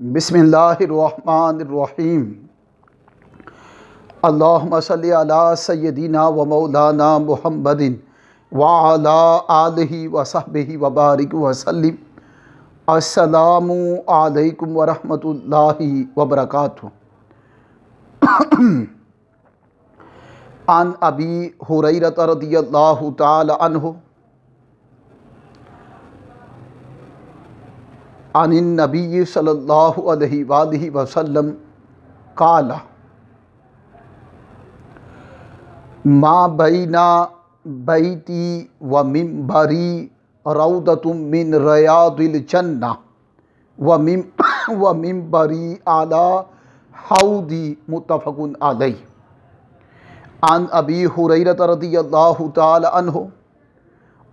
बिस्मिल्लाहिर्रहमानिर्रहीम। अल्लाहुम्मा सल्लि अला सय्यदिना व मौलाना मुहम्मदिन व अला आलिहि व सहबिहि व बारिक व सल्लिम। अस्सलामु अलैकुम व रहमतुल्लाहि व बरकातुहू। अन अबी हुरैरा रज़ियल्लाहु तआला अन्हु अनिन नबी सल्लल्लाहु अलैहि वसल्लम काला मा बैना बैती व मिंबरी रौदतुम मिन रयादिल जन्नह व मिंबरी आला हौदी मुत्तफ़क़ुन अलैह। अन अबी हुरैरा रज़ियल्लाहु तआला अन्हु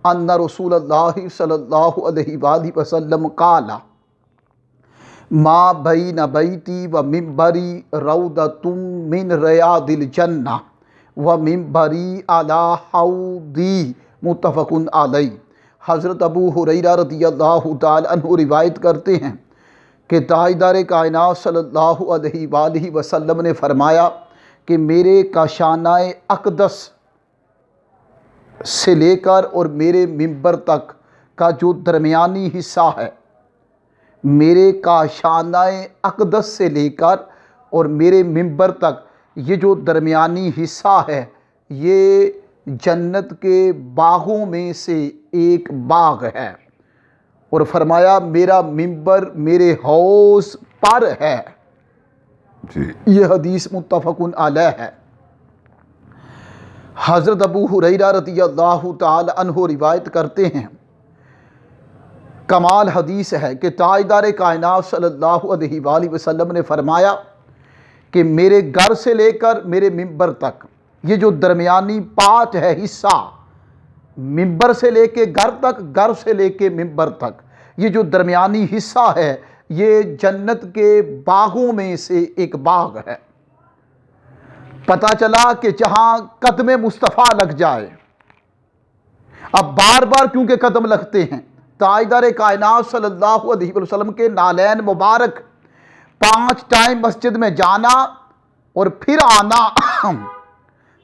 अन्ना रसूलल्लाहि सल्लल्लाहु अलैहि वसल्लम काला मा बैना बैती व मिंबरी रौदतुम मिन रयादिल जन्नह व मिंबरी अला हौदी मुत्तफ़क़ुन अलैह। हज़रत अबू हुरैरा रज़ियल्लाहु तआला अन्हु रिवायत करते हैं कि ताजदार कायनात सल्लल्लाहु अलैहि वसल्लम ने फरमाया कि मेरे काशानाए अक़दस से लेकर और मेरे मिंबर तक का जो दरमियानी हिस्सा है, मेरे काशानाए अक़दस से लेकर और मेरे मिंबर तक ये जो दरमियानी हिस्सा है, ये जन्नत के बागों में से एक बाग है। और फरमाया मेरा मिंबर मेरे हौज़ पर है। ये हदीस मुत्तफ़क़ुन अलैह है। हज़रत अबू हुरैरा रज़ियल्लाहु तआला अन्हु रिवायत करते हैं, कमाल हदीस है कि ताजदार कायनात सल्लल्लाहु अलैहि वसल्लम ने फरमाया कि मेरे घर से लेकर मेरे मिंबर तक ये जो दरमियानी पार्ट है, हिस्सा, मिंबर से लेके घर तक, घर से लेके मिंबर तक, ये जो दरमियानी हिस्सा है, ये जन्नत के बागों में से एक बाग है। पता चला कि जहां कदम मुस्तफ़ा लग जाए, अब बार बार क्योंकि कदम लगते हैं, ताजदार कायनात सल्लल्लाहु अलैहि वसल्लम के नालैन मुबारक 5 टाइम मस्जिद में जाना और फिर आना,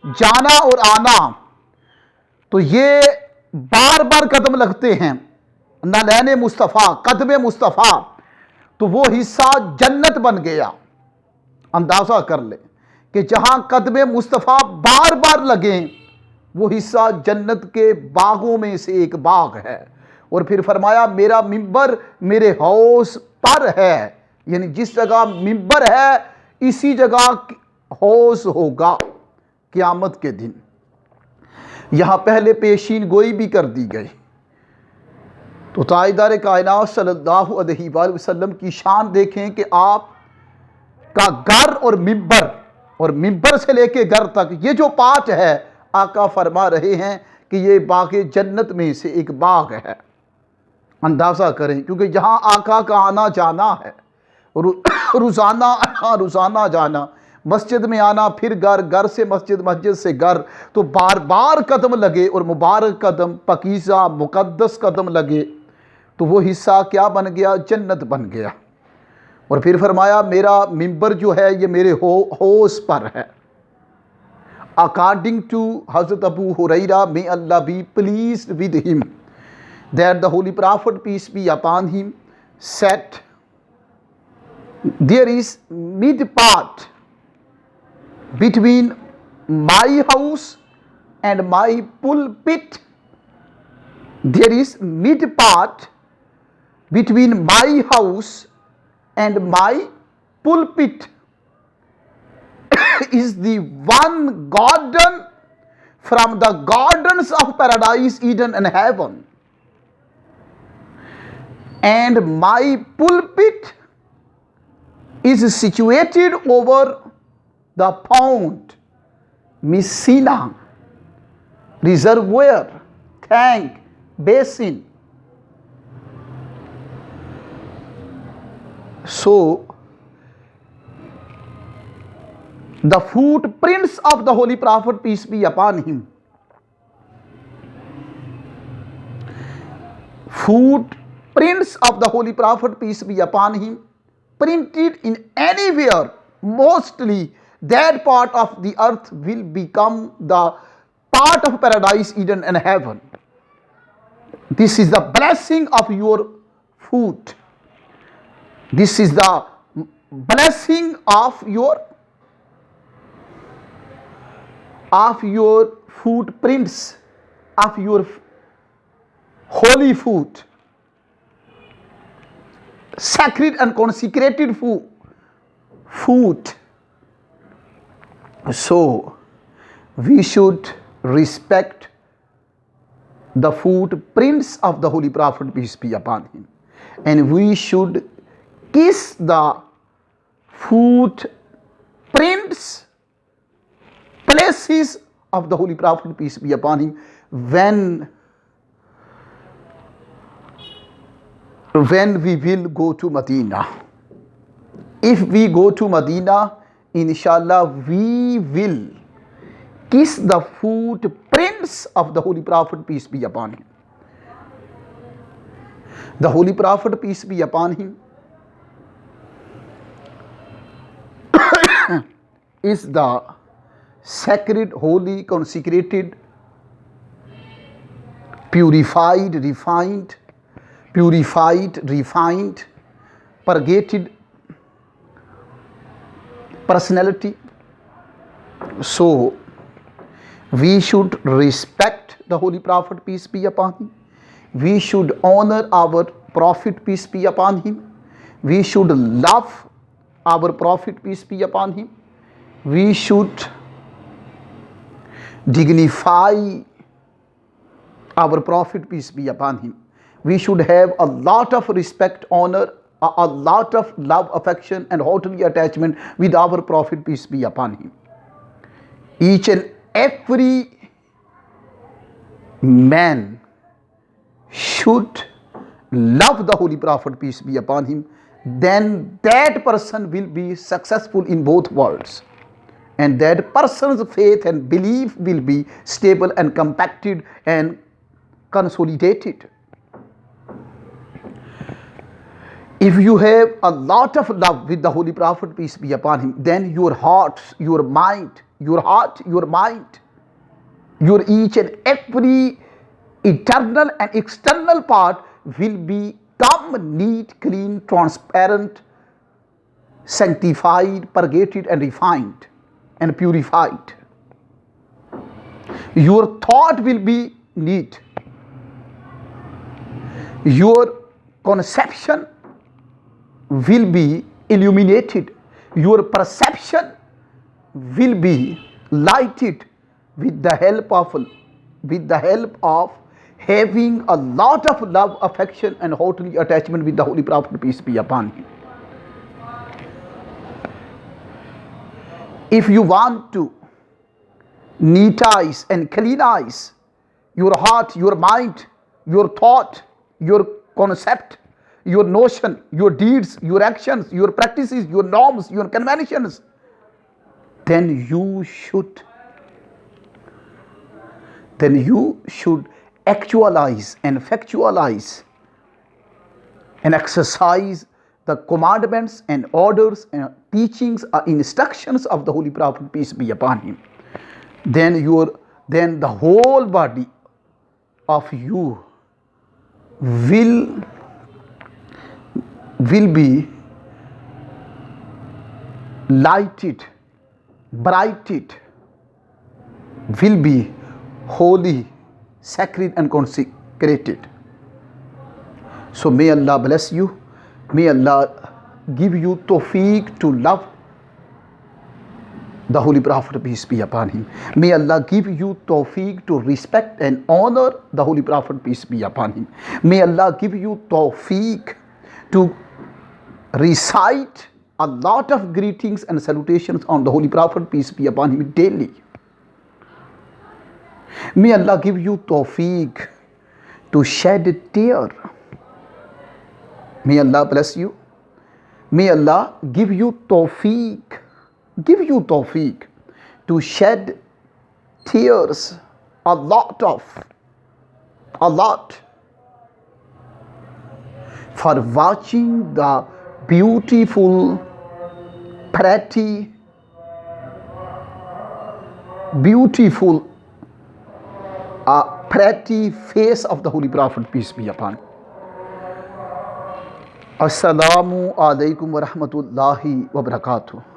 जाना और आना, तो ये बार बार कदम लगते हैं नालैन मुस्तफ़ा, कदम मुस्तफ़ा, तो वो हिस्सा जन्नत बन गया। अंदाज़ा कर ले कि जहां कदम मुस्तफ़ा बार बार लगें, वो हिस्सा जन्नत के बागों में से एक बाग है। और फिर फरमाया मेरा मिंबर मेरे हौज़ पर है, यानी जिस जगह मिंबर है इसी जगह हौज़ होगा क़यामत के दिन। यहाँ पहले पेशीन गोई भी कर दी गई। तो ताजदार कायनात सल्लल्लाहु अलैहि वसल्लम की शान देखें कि आप का घर और मिंबर से लेके घर तक ये जो पार्ट है, आका फरमा रहे हैं कि ये बाग जन्नत में से एक बाग है। अंदाज़ा करें, क्योंकि जहाँ आका का आना जाना है, रोज़ाना जाना, मस्जिद में आना, फिर घर, घर से मस्जिद, मस्जिद से घर, तो बार बार कदम लगे और मुबारक कदम, पकीज़ा मुक़द्दस कदम लगे, तो वो हिस्सा क्या बन गया? जन्नत बन गया। और फिर फरमाया मेरा मिंबर जो है ये मेरे हौज़ पर है। According to Hazrat Abu Huraira, may Allah be pleased with him, that the Holy Prophet, peace be upon him, said, there is mid part between my house and my pulpit. There is mid part between my house and my pulpit is the one garden from the gardens of paradise, Eden and heaven. And my pulpit is situated over the pond, Messina, reservoir, tank, basin. So the footprints of the Holy Prophet, peace be upon him, prints of the Holy Prophet, peace be upon him, printed in anywhere, mostly that part of the earth will become the part of paradise, Eden and heaven. This is the blessing of your food. This is the blessing of your footprints, of your holy food, sacred and consecrated food. So we should respect the footprints of the Holy Prophet, peace be upon him, and we should kiss the footprints, places of the Holy Prophet, peace be upon him, when we will go to Medina. If we go to Medina, inshallah, we will kiss the footprints of the Holy Prophet, peace be upon him. The Holy Prophet, peace be upon him, is the sacred, holy, consecrated, purified, refined, purgated personality. So we should respect the Holy Prophet, peace be upon him. We should honor our Prophet, peace be upon him. We should love our Prophet, peace be upon him. We should dignify our Prophet, peace be upon him. We should have a lot of respect, honor, a lot of love, affection and heartily attachment with our Prophet, peace be upon him. Each and every man should love the Holy Prophet, peace be upon him. Then that person will be successful in both worlds, and that person's faith and belief will be stable and compacted and consolidated. If you have a lot of love with the Holy Prophet, peace be upon him, then your heart, your mind, your each and every internal and external part will become neat, clean, transparent, sanctified, purgated and refined and purified. Your thought will be neat. Your conception will be illuminated. Your perception will be lighted with the help of having a lot of love, affection and heartily attachment with the Holy Prophet, peace be upon him. If you want to neatize and cleanize your heart, your mind, your thought, your concept, your notion, your deeds, your actions, your practices, your norms, your conventions, then you should actualize and factualize and exercise the commandments and orders and teachings or instructions of the Holy Prophet, peace be upon him. Then the whole body of you will be lighted, brighted, will be holy, sacred and consecrated. So may Allah bless you. May Allah give you tawfiq to love the Holy Prophet, peace be upon him. May Allah give you tawfiq to respect and honor the Holy Prophet, peace be upon him. May Allah give you tawfiq to recite a lot of greetings and salutations on the Holy Prophet, peace be upon him, daily. May Allah give you tawfiq to shed a tear. May Allah bless you. May Allah give you tawfiq to shed tears, a lot. for watching the beautiful, pretty face of the Holy Prophet, peace be upon him. Assalamu alaikum wa rahmatullahi wa barakatuh.